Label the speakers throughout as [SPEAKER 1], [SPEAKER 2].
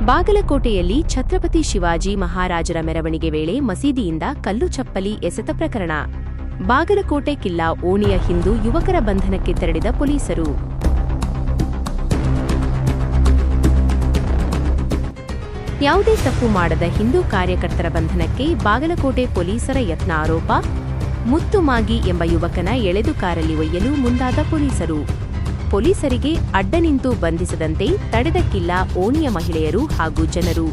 [SPEAKER 1] ಬಾಗಲಕೋಟೆಯಲ್ಲಿ ಛತ್ರಪತಿ ಶಿವಾಜಿ ಮಹಾರಾಜರ ಮೆರವಣಿಗೆ ವೇಳೆ ಮಸೀದಿಯಿಂದ ಕಲ್ಲು ಚಪ್ಪಲಿ ಎಸೆತ ಪ್ರಕರಣ. ಬಾಗಲಕೋಟೆ ಕಿಲ್ಲಾ ಓಣಿಯ ಹಿಂದೂ ಯುವಕರ ಬಂಧನಕ್ಕೆ ತೆರಳಿದ ಪೊಲೀಸರು. ಯಾವುದೇ ತಪ್ಪು ಮಾಡದ ಹಿಂದೂ ಕಾರ್ಯಕರ್ತರ ಬಂಧನಕ್ಕೆ ಬಾಗಲಕೋಟೆ ಪೊಲೀಸರ ಯತ್ನ ಆರೋಪ. ಮುತ್ತು ಮಾಗಿ ಎಂಬ ಯುವಕನ ಎಳೆದು ಕಾರಲ್ಲಿ ಒಯ್ಯಲು ಮುಂದಾದ ಪೊಲೀಸರು. ಪೊಲೀಸರಿಗೆ ಅಡ್ಡ ನಿಂತು ಬಂಧಿಸದಂತೆ ತಡೆದ ಕಿಲ್ಲಾ ಓಣಿಯ ಮಹಿಳೆಯರು ಹಾಗೂ ಜನರು.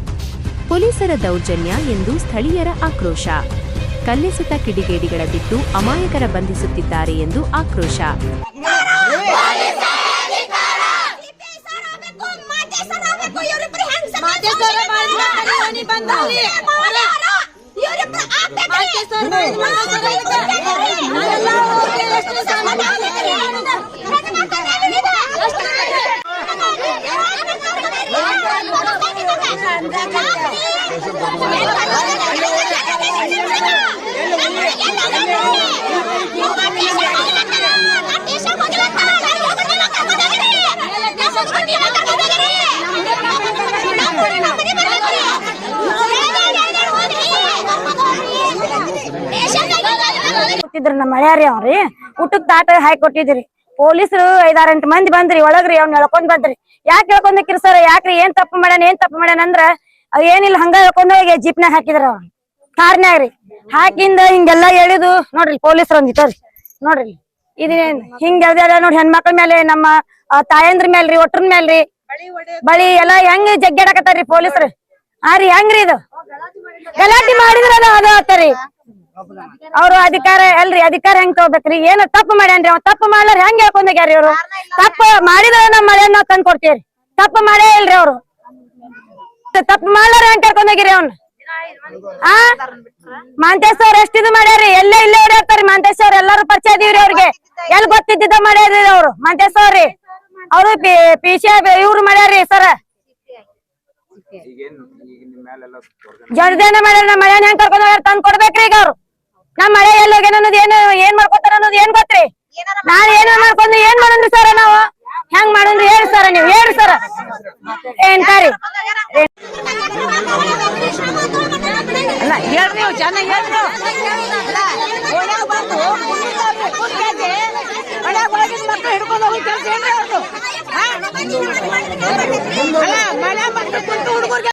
[SPEAKER 1] ಪೊಲೀಸರ ದೌರ್ಜನ್ಯ ಎಂದು ಸ್ಥಳೀಯರ ಆಕ್ರೋಶ. ಕಲ್ಲೆಸೆತ ಕಿಡಿಗೇಡಿಗಳ ಬಿಟ್ಟು ಅಮಾಯಕರ ಬಂಧಿಸುತ್ತಿದ್ದಾರೆ ಎಂದು ಆಕ್ರೋಶ.
[SPEAKER 2] ನಮ್ಮ ಮಳ್ಯಾರಿ ಅವ್ರಿ ಊಟಕ್ ತಾಟ ಹಾಕಿ ಕೊಟ್ಟಿದ್ರಿ. ಪೊಲೀಸರು 5-6 ಮಂದಿ ಬಂದ್ರಿ ಒಳಗ್ರಿ. ಅವ್ನ ಹೇಳ್ಕೊಂಡ್ ಬಂದ್ರಿ. ಯಾಕೆ ಹೇಳ್ಕೊಂಡಕ್ಕಿರಿ ಸರ್? ಯಾಕ್ರಿ ಏನ್ ತಪ್ಪು ಮಾಡ್ಯಾನ ಅಂದ್ರ ಏನಿಲ್ಲ ಹಂಗ ಹೇಳ್ಕೊಂಡ್ ಹೋಗಿ ಜೀಪ್ನಾಗ ಹಾಕಿದ್ರ ಅವ್ರ ಕಾರ್ನ್ಯಾಗ್ರಿ. ಹಾಕಿಂದ ಹಿಂಗೆಲ್ಲಾ ಹೇಳಿದು ನೋಡ್ರಿ ಪೊಲೀಸರು ಅಂದಿತ್ತವ್ರಿ. ನೋಡ್ರಿ ಇದೇನ್ ಹಿಂಗ ನೋಡಿ ಹೆಣ್ಮಕ್ಳ ಮೇಲೆ ನಮ್ಮ ತಾಯಂದ್ರ ಮೇಲ್ರಿ ಒಟ್ರ ಮೇಲ್ರಿ ಬಳಿ ಎಲ್ಲಾ ಹೆಂಗ್ ಜಗ್ಗಾಡಕತ್ತಾರ್ರಿ ಪೊಲೀಸರು. ರೀ ಹೆಂಗ್ರಿ ಇದು ಗಲಾಟಿ ಮಾಡಿದ್ರ ಅದು ಆತರಿ. ಅವ್ರು ಅಧಿಕಾರ ಅಧಿಕಾರ ಹೆಂಗ್ ತಗೋಬೇಕ್ರಿ? ಏನ ತಪ್ಪು ಮಾಡ್ಯಾನ್ರಿ. ಅವ್ ತಪ್ಪು ಮಾಡ್ಲಾರ ಹೆಂಗ್ ಹೇಳ್ಕೊಂಡಾಗ್ಯಾರಿ ಅವ್ರು? ತಪ್ಪು ಮಾಡಿದ್ರ ನಮ್ಮ ಮಳೆಯನ್ನ ನಾವ್ ತಂದ್ ಕೊಡ್ತೇವ್ರಿ. ತಪ್ಪು ಮಾಡೇ ಇಲ್ರಿ ಅವ್ರು. ತಪ್ಪು ಮಾಡ್ಲಾರ ಹೆಂಗ್ ಕರ್ಕೊಂಡೋಗಿರಿ ಅವ್ನ? ಮಾಂತೇಶ್ವರ್ ಎಷ್ಟ್ ಇದು ಮಾಡ್ಯಾರಿ. ಇಲ್ಲೇ ಓಡಾಡ್ತಾರಿ ಮಾಂತೇಶ್ವರ್. ಎಲ್ಲಾರು ಪರಿಚಯ ಇದೀವ್ರಿ ಅವ್ರಿಗೆ. ಎಲ್ ಗೊತ್ತಿದ್ದ ಮಾಡ್ಯಾರಿ ಅವ್ರು ಮಾಂತೇಶ್ವರ್ ರೀ. ಅವ್ರು ಪಿಸಿ ಇವ್ರು ಮಾಡ್ಯಾರಿ ಸರ. ಜಡ್ದೇನ ಮಾಡ್ಯಾರ. ನಮ್ಮ ಮಳೆಯನ್ನ ಹೆಂಗ್ ಕರ್ಕೊಂಡ್ ಹೋಗ್ಯಾರ ತಂದ್ ಕೊಡ್ಬೇಕ್ರಿ ಈಗ ಅವ್ರು. ನಮ್ ಮಳೆ ಎಲ್ಲ ಹೋಗ್ಯಾನ ಅನ್ನೋದು ಏನ್ ಮಾಡ್ಕೊತಾರ ಅನ್ನೋದು ಏನ್ ಗೊತ್ತ್ರಿ? ನಾನ್ ಏನ ಮಾಡ್ಕೊಂಡು ಏನ್ ಮಾಡೋದ್ರಿ ಸರ? ನಾವು ಹೆಂಗ್ ಮಾಡೋದ್ರಿ ಹೇಳಿ ಸರ? ನೀವ್ ಹೇಳಿ ಸರ. ಏನ್ ಕಾರಿ
[SPEAKER 3] ಹುಡುಗರಿಗೆ